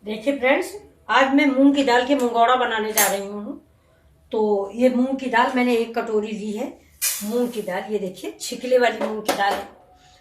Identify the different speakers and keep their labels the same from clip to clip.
Speaker 1: देखिए फ्रेंड्स, आज मैं मूंग की दाल के मुंगौड़ा बनाने जा रही हूँ। तो ये मूंग की दाल मैंने 1 कटोरी ली है। मूंग की दाल ये देखिए, छिकले वाली मूंग की दाल है।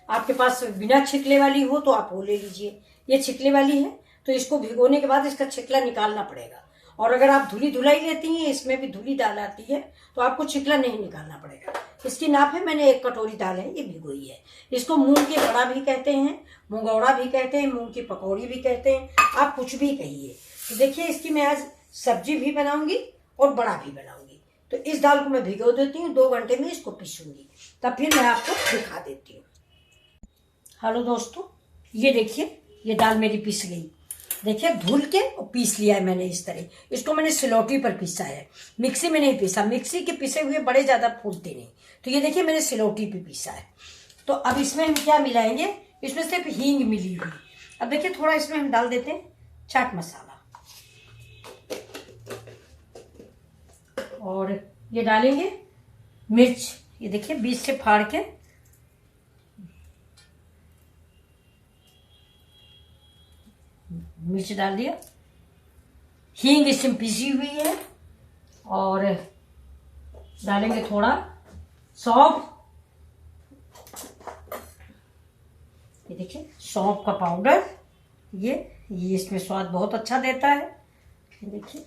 Speaker 1: आपके पास बिना छिकले वाली हो तो आप वो ले लीजिए। ये छिकले वाली है तो इसको भिगोने के बाद इसका छिकला निकालना पड़ेगा। और अगर आप धुली धुलाई लेती हैं, इसमें भी धुली दाल आती है, तो आपको छिकला नहीं निकालना पड़ेगा। इसकी नाप है, मैंने 1 कटोरी दाल है, ये भिगोई है। इसको मूंग के बड़ा भी कहते हैं, मुंगौड़ा भी कहते हैं, मूंग की पकौड़ी भी कहते हैं, आप कुछ भी कहिए। तो देखिए, इसकी मैं आज सब्जी भी बनाऊंगी और बड़ा भी बनाऊंगी। तो इस दाल को मैं भिगो देती हूँ, 2 घंटे में इसको पीसूंगी, तब फिर मैं आपको दिखा देती हूँ। हेलो दोस्तों, ये देखिए, ये दाल मेरी पिस गई। देखिए, धुल के और पीस लिया है मैंने इस तरह। इसको मैंने सिलौटी पर पीसा है, मिक्सी में नहीं पीसा। मिक्सी के पिसे हुए बड़े ज्यादा फूलते नहीं। तो ये देखिए, मैंने सिलौटी पे पीसा है। तो अब इसमें हम क्या मिलाएंगे, इसमें सिर्फ हींग मिली हुई। अब देखिए, थोड़ा इसमें हम डाल देते हैं चाट मसाला, और ये डालेंगे मिर्च। ये देखिए, बीच से फाड़ के मिर्च डाल दिया। हींग इसमें पिसी हुई है, और डालेंगे थोड़ा सौंफ। ये देखिए, सौंफ का पाउडर, ये इसमें स्वाद बहुत अच्छा देता है। ये देखिए,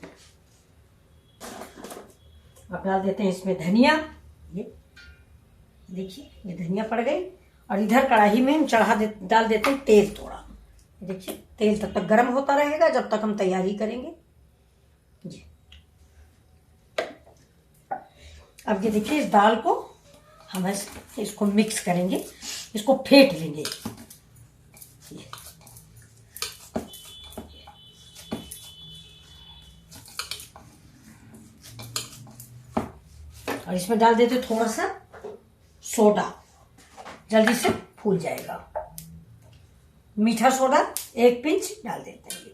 Speaker 1: अब डाल देते हैं इसमें धनिया। ये देखिए, ये धनिया पड़ गई। और इधर कढ़ाई में हम डाल देते हैं तेल थोड़ा। देखिए, तेल तब तक गर्म होता रहेगा जब तक हम तैयारी करेंगे। जी, अब ये देखिए, इस दाल को हम इसको मिक्स करेंगे, इसको फेंट लेंगे। और इसमें डाल देते थोड़ा सा सोडा, जल्दी से फूल जाएगा। मीठा सोडा 1 पिंच डाल देते हैं।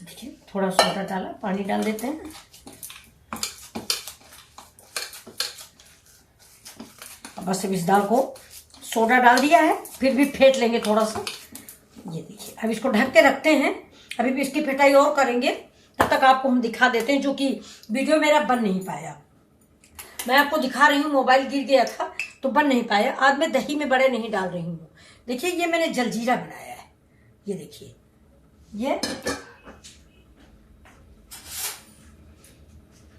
Speaker 1: देखिए, थोड़ा सोडा डाला, पानी डाल देते हैं। बस अब इस दाल को सोडा डाल दिया है, फिर भी फेंट लेंगे थोड़ा सा। ये देखिए, अब इसको ढक के रखते हैं। अभी भी इसकी फेटाई और करेंगे, तब तक आपको हम दिखा देते हैं, जो कि वीडियो मेरा बन नहीं पाया। मैं आपको दिखा रही हूँ, मोबाइल गिर गया था तो बन नहीं पाया। आज मैं दही में बड़े नहीं डाल रही हूँ। देखिए, ये मैंने जलजीरा बनाया है। ये देखिए, ये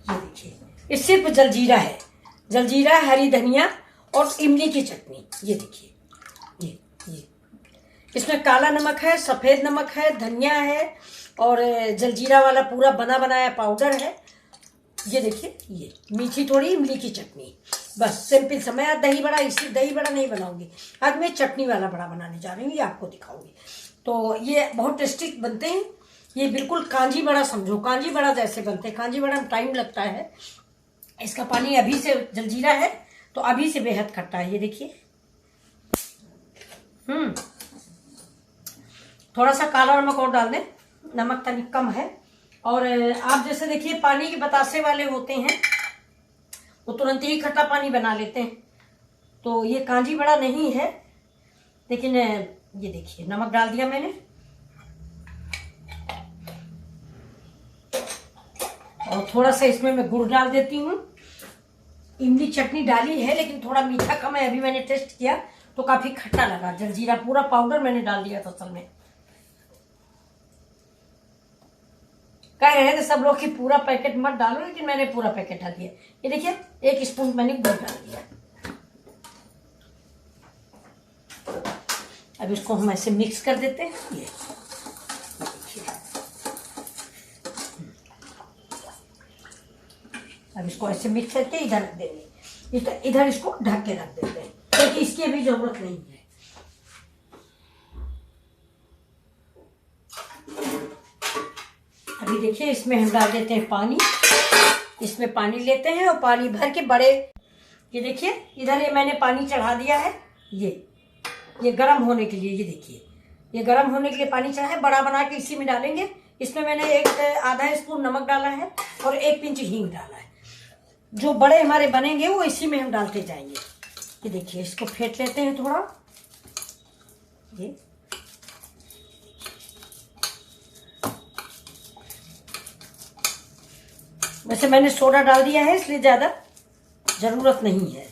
Speaker 1: देखिए, सिर्फ जलजीरा है। जलजीरा, हरी धनिया और इमली की चटनी। ये देखिए, ये इसमें काला नमक है, सफेद नमक है, धनिया है, और जलजीरा वाला पूरा बना बनाया पाउडर है। ये देखिए, ये मीठी थोड़ी इमली की चटनी। बस सिंपल सा। मैं आज दही बड़ा, इसी दही बड़ा नहीं बनाऊंगी, आज मैं चटनी वाला बड़ा बनाने जा रही हूँ, ये आपको दिखाऊंगी। तो ये बहुत टेस्टी बनते हैं। ये बिल्कुल कांजी बड़ा समझो, कांजी बड़ा जैसे बनते हैं। कांजी बड़ा में टाइम लगता है। इसका पानी अभी से, जलजीरा है तो अभी से बेहद खट्टा है। ये देखिए, थोड़ा सा काला नमक और डाल दें, नमक तनिक कम है। और आप जैसे देखिए, पानी के बतासे वाले होते हैं, वो तुरंत ही खट्टा पानी बना लेते हैं। तो ये कांजी बड़ा नहीं है, लेकिन ये देखिए, नमक डाल दिया मैंने। और थोड़ा सा इसमें मैं गुड़ डाल देती हूँ। इमली चटनी डाली है, लेकिन थोड़ा मीठा कम है। अभी मैंने टेस्ट किया तो काफी खट्टा लगा। जलजीरा पूरा पाउडर मैंने डाल दिया था असल में। कह रहे थे सब लोग कि पूरा पैकेट मत डालो, लेकिन मैंने पूरा पैकेट डाल दिया। ये देखिए, 1 स्पून मैंने गुड़ डाल दिया। अब इसको हम ऐसे मिक्स कर देते हैं। ये अब इसको ऐसे मिक्स करके इधर रख देंगे। इधर इसको ढक के रख देते हैं, क्योंकि इसकी अभी जरूरत नहीं है। अभी देखिए, इसमें हम डाल देते हैं पानी। इसमें पानी लेते हैं और पानी भर के बड़े, ये देखिए, इधर ये मैंने पानी चढ़ा दिया है। ये गर्म होने के लिए। ये देखिए, ये गर्म होने के लिए पानी चढ़ा है, बड़ा बना के इसी में डालेंगे। इसमें मैंने एक आधा स्पून नमक डाला है और 1 पिंच हींग डाला है। जो बड़े हमारे बनेंगे वो इसी में हम डालते जाएंगे। ये देखिए, इसको फेंट लेते हैं थोड़ा। ये वैसे मैंने सोडा डाल दिया है, इसलिए ज्यादा जरूरत नहीं है।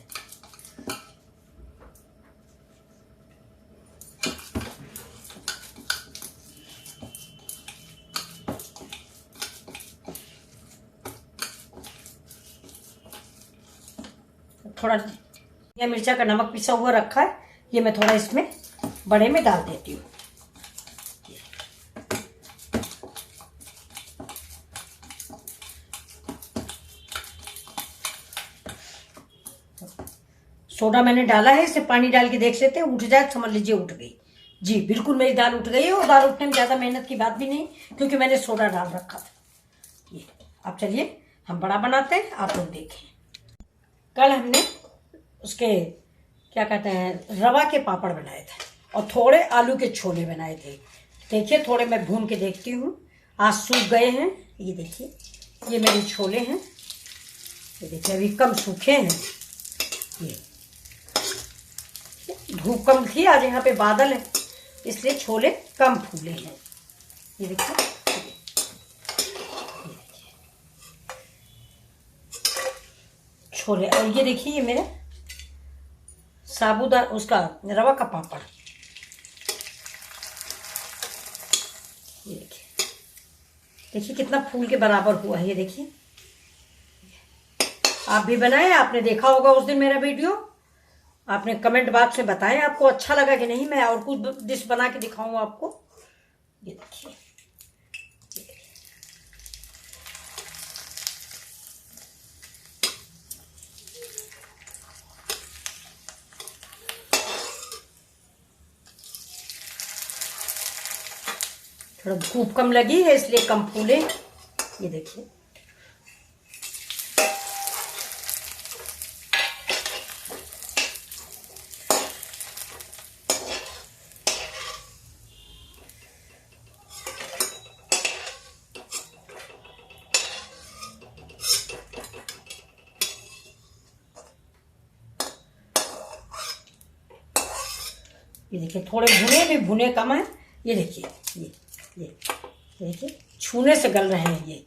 Speaker 1: थोड़ा ये मिर्चा का नमक पिसा हुआ रखा है, ये मैं थोड़ा इसमें बड़े में डाल देती हूँ। सोडा मैंने डाला है, इसे पानी डाल के देख लेते हैं, उठ जाए समझ लीजिए उठ गई। जी बिल्कुल मेरी दाल उठ गई है, और दाल उठने में ज़्यादा मेहनत की बात भी नहीं, क्योंकि मैंने सोडा डाल रखा था। ये अब चलिए हम बड़ा बनाते हैं, आप लोग देखें। कल हमने उसके क्या कहते हैं, रवा के पापड़ बनाए थे और थोड़े आलू के छोले बनाए थे। देखिए थोड़े मैं भून के देखती हूँ, आज सूख गए हैं। ये देखिए, ये मेरे छोले हैं। ये देखिए अभी कम सूखे हैं। ये धूप कम थी आज, यहाँ पे बादल है, इसलिए छोले कम फूले हैं। ये देखिए, छोले। और ये देखिए, ये मेरे साबूदाना उसका रवा का पापड़। ये देखिए, देखिए कितना फूल के बराबर हुआ है। ये देखिए, आप भी बनाएं। आपने देखा होगा उस दिन मेरा वीडियो, आपने कमेंट बॉक्स में बताएं आपको अच्छा लगा कि नहीं। मैं और कुछ डिश बना के दिखाऊंगा आपको। ये देखिए, थोड़ा धूप कम लगी है इसलिए कम फूले। ये देखिए, ये देखिए थोड़े भुने भी भुने कम है। ये देखिए, ये देखिए छूने से गल रहे हैं। ये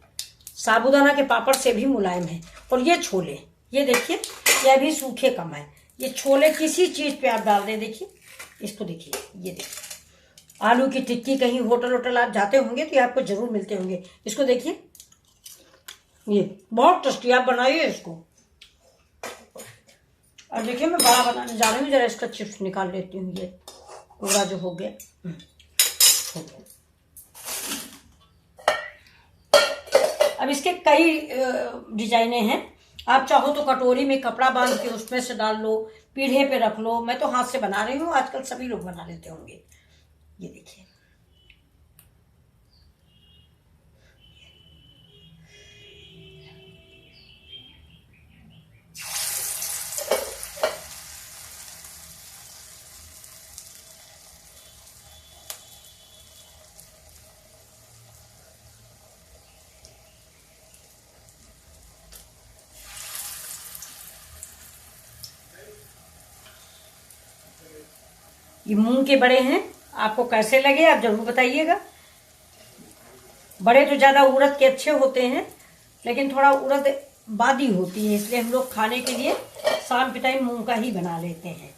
Speaker 1: साबूदाना के पापड़ से भी मुलायम है। और ये छोले, ये देखिए, ये अभी सूखे कम है। ये छोले किसी चीज पे आप डाल दें। देखिए इसको, देखिए ये देखिए, आलू की टिक्की कहीं होटल वोटल आप जाते होंगे तो ये आपको जरूर मिलते होंगे। इसको देखिए, ये बहुत टेस्टी, आप बनाइए इसको। और देखिए मैं बड़ा बनाने जा रही हूँ, जरा इसका चिप्स निकाल लेती हूँ। ये पूरा जो हो गया, हो गया। अब इसके कई डिजाइने हैं। आप चाहो तो कटोरी में कपड़ा बांध के उसमें से डाल लो, पीढ़े पे रख लो। मैं तो हाथ से बना रही हूँ, आजकल सभी लोग बना लेते होंगे। ये देखिए, ये मूंग के बड़े हैं। आपको कैसे लगे आप जरूर बताइएगा। बड़े तो ज्यादा उड़द के अच्छे होते हैं, लेकिन थोड़ा उड़द बादी होती है, इसलिए हम लोग खाने के लिए शाम के टाइम मूंग का ही बना लेते हैं।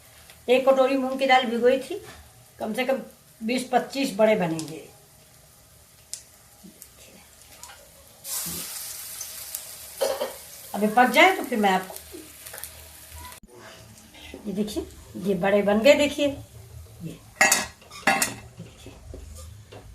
Speaker 1: 1 कटोरी मूंग की दाल भिगोई थी, कम से कम 20-25 बड़े बनेंगे। अभी पक जाए तो फिर मैं आपको, ये देखिए ये बड़े बन गए। देखिए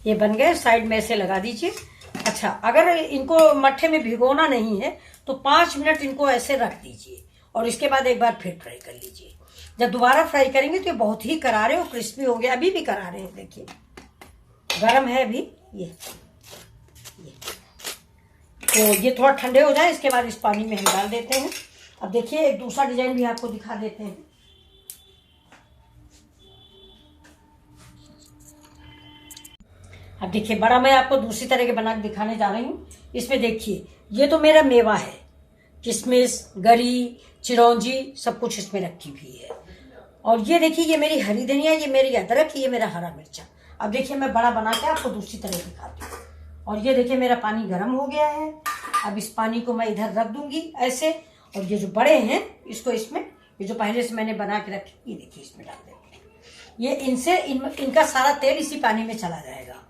Speaker 1: ये बन गए। साइड में ऐसे लगा दीजिए। अच्छा, अगर इनको मट्ठे में भिगोना नहीं है तो 5 मिनट इनको ऐसे रख दीजिए और इसके बाद एक बार फिर फ्राई कर लीजिए। जब दोबारा फ्राई करेंगे तो ये बहुत ही करारे और क्रिस्पी होंगे। अभी भी करारे हैं, देखिए गरम है अभी। ये तो ये थोड़ा ठंडे हो जाए, इसके बाद इस पानी में हम डाल देते हैं। अब देखिए एक दूसरा डिजाइन भी आपको दिखा देते हैं। अब देखिए बड़ा मैं आपको दूसरी तरह के बना के दिखाने जा रही हूँ। इसमें देखिए ये तो मेरा मेवा है, किशमिश, गरी, चिरौंजी सब कुछ इसमें रखी हुई है। और ये देखिए ये मेरी हरी धनिया, ये मेरी अदरक, ये मेरा हरा मिर्चा। अब देखिए मैं बड़ा बना के आपको दूसरी तरह दिखाती हूँ। और ये देखिए मेरा पानी गर्म हो गया है। अब इस पानी को मैं इधर रख दूंगी ऐसे, और ये जो बड़े हैं इसको इसमें, ये जो पहले से मैंने बना के रखे, ये देखिए इसमें डाल देंगे। ये इनका सारा तेल इसी पानी में चला जाएगा।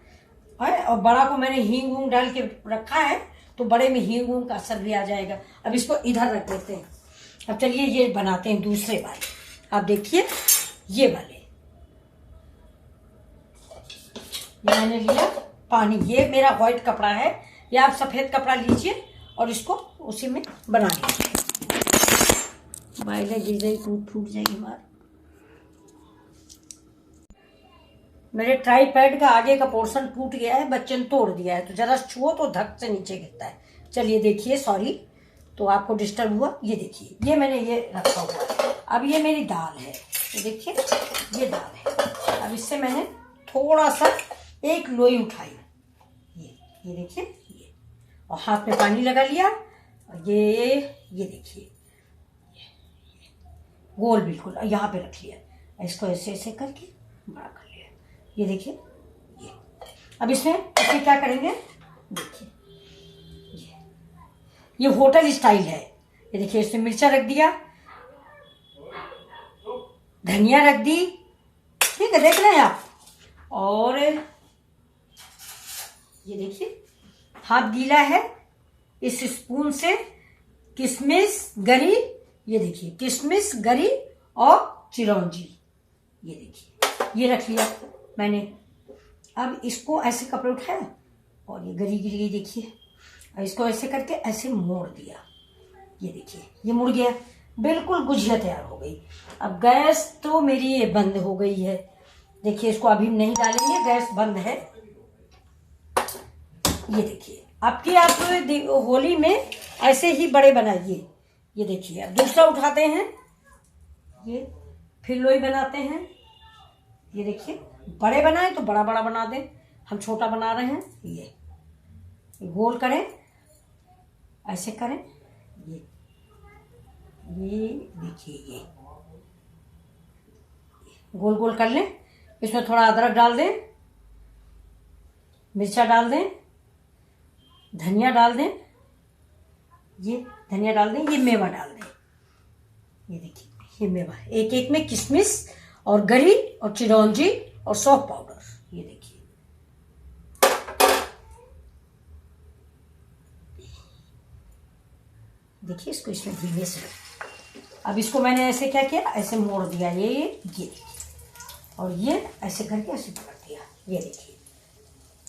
Speaker 1: और बड़ा को मैंने हींग वूंग डाल के रखा है, तो बड़े में हींग वूंग का असर भी आ जाएगा। अब इसको इधर रख देते हैं। अब चलिए ये बनाते हैं दूसरे वाले। आप देखिए ये वाले, ये मैंने लिया पानी, ये मेरा व्हाइट कपड़ा है, या आप सफेद कपड़ा लीजिए और इसको उसी में बना लीजिए। बाइलें गिर गई, फूट जाएगी मार। मेरे ट्राईपैड का आगे का पोर्शन टूट गया है, बच्चे ने तोड़ दिया है, तो जरा छुओ तो धक से नीचे गिरता है। चलिए देखिए, सॉरी तो आपको डिस्टर्ब हुआ। ये देखिए ये मैंने ये रखा हुआ है। अब ये मेरी दाल है, ये देखिए ये दाल है। अब इससे मैंने थोड़ा सा एक लोई उठाई, ये देखिए ये, और हाथ में पानी लगा लिया। और ये देखिए गोल बिल्कुल यहाँ पे रख लिया। इसको ऐसे ऐसे करके बड़ा कर लिया। ये देखिए ये। अब इसमें क्या करेंगे, देखिए ये होटल स्टाइल है। ये देखिए इसमें मिर्चा रख दिया, धनिया रख दी, ठीक है, देख रहे हैं आप। और ये देखिए हाथ गीला है, इस स्पून से किशमिश, गरी, ये देखिए किशमिश, गरी और चिरौंजी, ये देखिए ये रख लिया मैंने। अब इसको ऐसे कपड़े उठाया और ये गरी गिर गई, देखिए। और इसको ऐसे करके ऐसे मोड़ दिया, ये देखिए ये मुड़ गया, बिल्कुल गुजिया तैयार हो गई। अब गैस तो मेरी ये बंद हो गई है, देखिए इसको अभी नहीं डालेंगे, गैस बंद है। ये देखिए आपकी आप होली में ऐसे ही बड़े बनाइए। ये देखिए अब दूसरा उठाते हैं, ये फिर लोई बनाते हैं। ये देखिए बड़े बनाए तो बड़ा बड़ा बना दें, हम छोटा बना रहे हैं। ये गोल करें, ऐसे करें, ये देखिए ये गोल गोल कर लें। इसमें थोड़ा अदरक डाल दें, मिर्चा डाल दें, धनिया डाल दें, ये धनिया डाल दें, ये मेवा डाल दें। ये देखिए ये मेवा, एक एक में किशमिश और गरी और चिरौंजी और सौंफ पाउडर, ये देखिए। देखिए इसको इसमें धीरे से, अब इसको मैंने ऐसे क्या किया, ऐसे मोड़ दिया, ये देखिए, और ये ऐसे करके ऐसे पकड़ दिया, ये देखिए।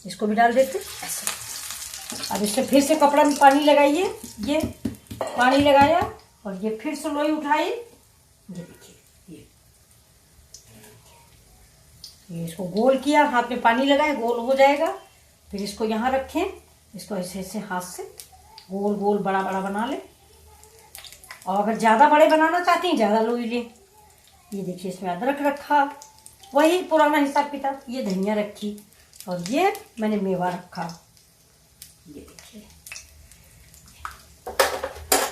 Speaker 1: इसको भी डाल देते ऐसे। अब इससे फिर से कपड़ा में पानी लगाइए, ये पानी लगाया और ये फिर से लोई उठाई, ये देखिए ये इसको गोल किया, हाथ में पानी लगाया, गोल हो जाएगा। फिर इसको यहाँ रखें, इसको ऐसे ऐसे हाथ से गोल गोल बड़ा बड़ा बना लें। और अगर ज़्यादा बड़े बनाना चाहती हैं ज़्यादा लोई लें। ये देखिए इसमें अदरक रखा, वही पुराना हिसाब किताब, ये धनिया रखी और ये मैंने मेवा रखा, ये देखिए।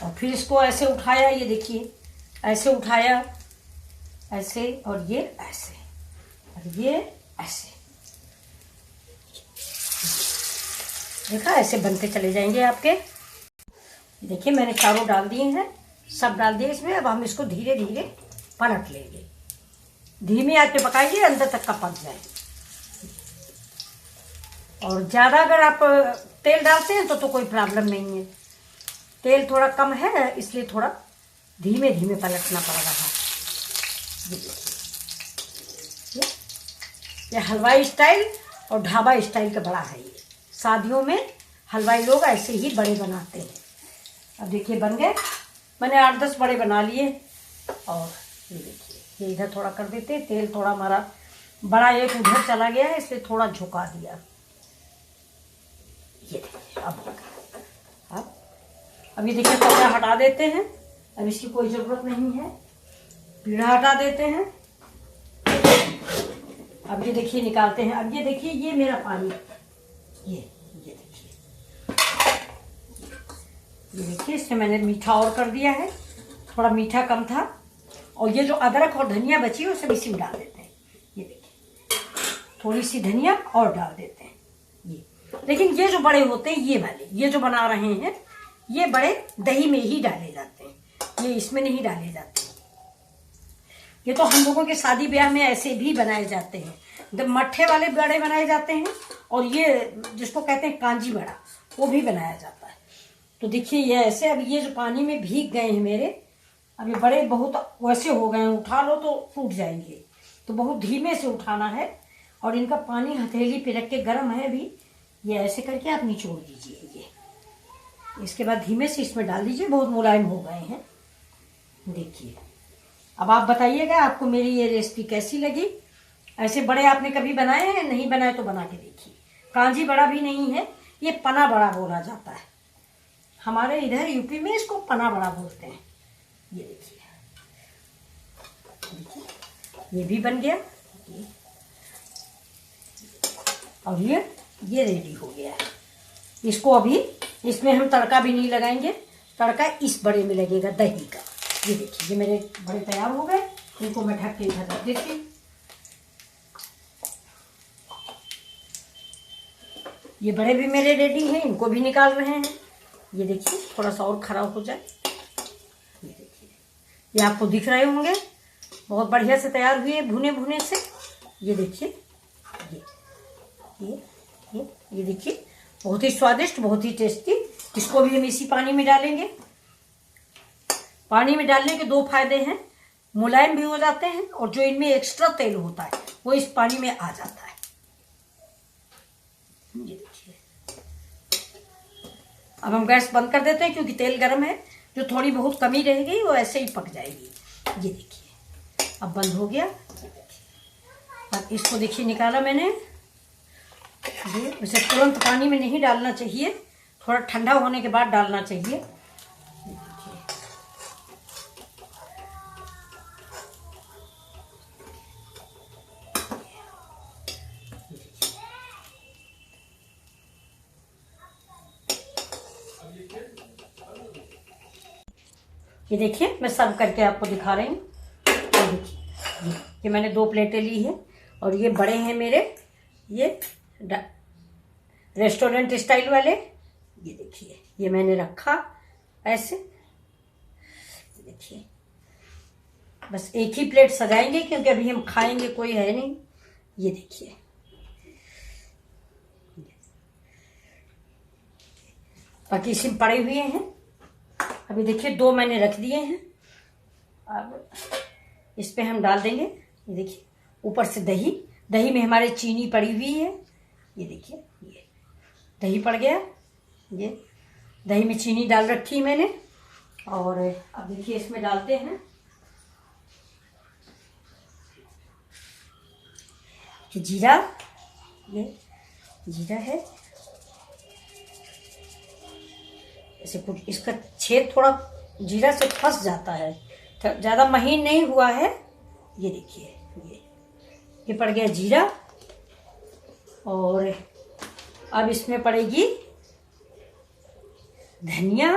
Speaker 1: और फिर इसको ऐसे उठाया, ये देखिए ऐसे उठाया, ऐसे, और ये ऐसे, और ये ऐसे, देखा ऐसे बनते चले जाएंगे आपके। देखिए मैंने चारों डाल दिए हैं, सब डाल दिए इसमें। अब हम इसको धीरे धीरे पलट लेंगे, धीमी आंच पे पकाइए, अंदर तक का पक जाए। और ज़्यादा अगर आप तेल डालते हैं तो कोई प्रॉब्लम नहीं है, तेल थोड़ा कम है इसलिए थोड़ा धीमे धीमे पलटना पड़ रहा है। ये हलवाई स्टाइल और ढाबा स्टाइल का बड़ा है। ये शादियों में हलवाई लोग ऐसे ही बड़े बनाते हैं। अब देखिए बन गए, मैंने 8-10 बड़े बना लिए। और ये देखिए ये इधर थोड़ा कर देते, तेल थोड़ा हमारा बड़ा एक उधर चला गया है इसलिए थोड़ा झुका दिया। ये देखिए अब ये देखिए कपड़ा हटा देते हैं, अब इसकी कोई ज़रूरत नहीं है, पीढ़ा हटा देते हैं। अब ये देखिए निकालते हैं। अब ये देखिए ये मेरा पानी ये देखिए इसमें मैंने मीठा और कर दिया है, थोड़ा मीठा कम था। और ये जो अदरक और धनिया बची है वो सब इसी में डाल देते हैं। ये देखिए थोड़ी सी धनिया और डाल देते हैं ये। लेकिन ये जो बड़े होते हैं ये वाले, ये जो बना रहे हैं ये बड़े दही में ही डाले जाते हैं, ये इसमें नहीं डाले जाते। ये तो हम लोगों के शादी ब्याह में ऐसे भी बनाए जाते हैं, जब मट्ठे वाले बड़े बनाए जाते हैं, और ये जिसको कहते हैं कांजी बड़ा वो भी बनाया जाता है। तो देखिए ये ऐसे, अब ये जो पानी में भीग गए हैं मेरे, अब ये बड़े बहुत वैसे हो गए हैं, उठा लो तो फूट जाएंगे, तो बहुत धीमे से उठाना है। और इनका पानी हथेली पे रख के गर्म है अभी, ये ऐसे करके आप निचोड़ दीजिए। ये इसके बाद धीमे से इसमें डाल दीजिए, बहुत मुलायम हो गए हैं। देखिए अब आप बताइएगा आपको मेरी ये रेसिपी कैसी लगी। ऐसे बड़े आपने कभी बनाए हैं? नहीं बनाए तो बना के देखिए। कांजी बड़ा भी नहीं है, ये पना बड़ा बोला जाता है, हमारे इधर यूपी में इसको पना बड़ा बोलते हैं। ये देखिए ये भी बन गया, और ये रेडी हो गया है। इसको अभी इसमें हम तड़का भी नहीं लगाएंगे, तड़का इस बड़े में लगेगा दही का। ये देखिए ये मेरे बड़े तैयार हो गए, इनको मैं ढक के इधर रख देती हूँ। ये बड़े भी मेरे रेडी हैं, इनको भी निकाल रहे हैं। ये देखिए थोड़ा सा और खराब हो जाए। ये देखिए ये आपको दिख रहे होंगे, बहुत बढ़िया से तैयार हुए भुने भुने से। ये देखिए ये देखिए बहुत ही स्वादिष्ट, बहुत ही टेस्टी। इसको भी हम इसी पानी में डालेंगे। पानी में डालने के दो फायदे हैं, मुलायम भी हो जाते हैं, और जो इनमें एक्स्ट्रा तेल होता है वो इस पानी में आ जाता है। ये देखिए अब हम गैस बंद कर देते हैं, क्योंकि तेल गर्म है, जो थोड़ी बहुत कमी रहेगी वो ऐसे ही पक जाएगी। ये देखिए अब बंद हो गया। अब इसको देखिए निकाला मैंने। इसे तुरंत पानी में नहीं डालना चाहिए, थोड़ा ठंडा होने के बाद डालना चाहिए। ये देखिए मैं सर्व करके आपको दिखा रही हूँ। ये देखिए ये मैंने 2 प्लेटें ली है, और ये बड़े हैं मेरे, ये रेस्टोरेंट स्टाइल वाले। ये देखिए ये मैंने रखा ऐसे। देखिए बस एक ही प्लेट सजाएंगे, क्योंकि अभी हम खाएंगे, कोई है नहीं। ये देखिए बाकी इसी में पड़े हुए हैं। अभी देखिए 2 मैंने रख दिए हैं, अब इस पे हम डाल देंगे। ये देखिए ऊपर से दही, दही में हमारे चीनी पड़ी हुई है। ये देखिए ये दही पड़ गया, ये दही में चीनी डाल रखी मैंने। और अब देखिए इसमें डालते हैं कि जीरा, ये जीरा है ऐसे कुछ, इसका छेद थोड़ा जीरा से फंस जाता है, ज़्यादा महीन नहीं हुआ है। ये देखिए ये पड़ गया जीरा, और अब इसमें पड़ेगी धनिया,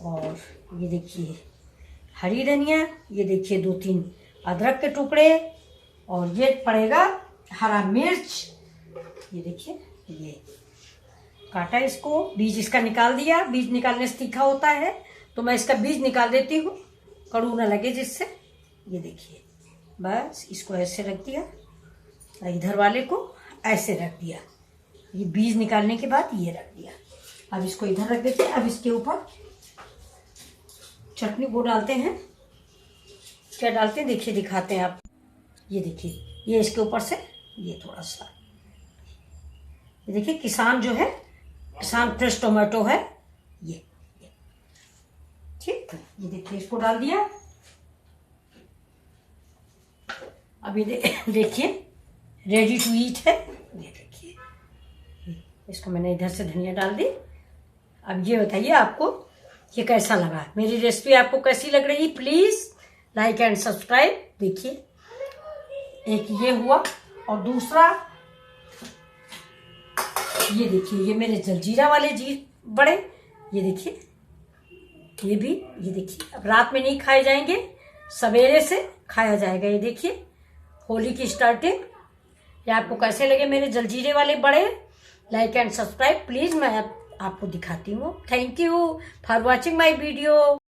Speaker 1: और ये देखिए हरी धनिया, ये देखिए 2-3 अदरक के टुकड़े, और ये पड़ेगा हरा मिर्च। ये देखिए ये काटा, इसको बीज इसका निकाल दिया। बीज निकालने से तीखा होता है, तो मैं इसका बीज निकाल देती हूँ, कड़ू ना लगे जिससे। ये देखिए बस इसको ऐसे रख दिया, इधर वाले को ऐसे रख दिया, ये बीज निकालने के बाद ये रख दिया। अब इसको इधर रख देते हैं। अब इसके ऊपर चटनी वो डालते हैं, क्या डालते हैं देखिए, दिखाते हैं आप। ये देखिए ये इसके ऊपर से ये थोड़ा सा, ये देखिए किसान जो है, किसान फ्रेश टोमेटो है ये ठीक। ये देखिए इसको डाल दिया। अब ये देखिए रेडी टू ईट है। ये देखिए इसको मैंने इधर से धनिया डाल दी। अब ये बताइए आपको ये कैसा लगा, मेरी रेसिपी आपको कैसी लग रही, प्लीज लाइक एंड सब्सक्राइब। देखिए एक ये हुआ, और दूसरा ये देखिए, ये मेरे जलजीरा वाले बड़े, ये देखिए, ये भी, ये देखिए, अब रात में नहीं खाए जाएंगे, सवेरे से खाया जाएगा। ये देखिए, होली की स्टार्टिंग। ये आपको कैसे लगे मेरे जलजीरे वाले बड़े? Like and subscribe please. मैं आपको दिखाती हूँ। Thank you for watching my video.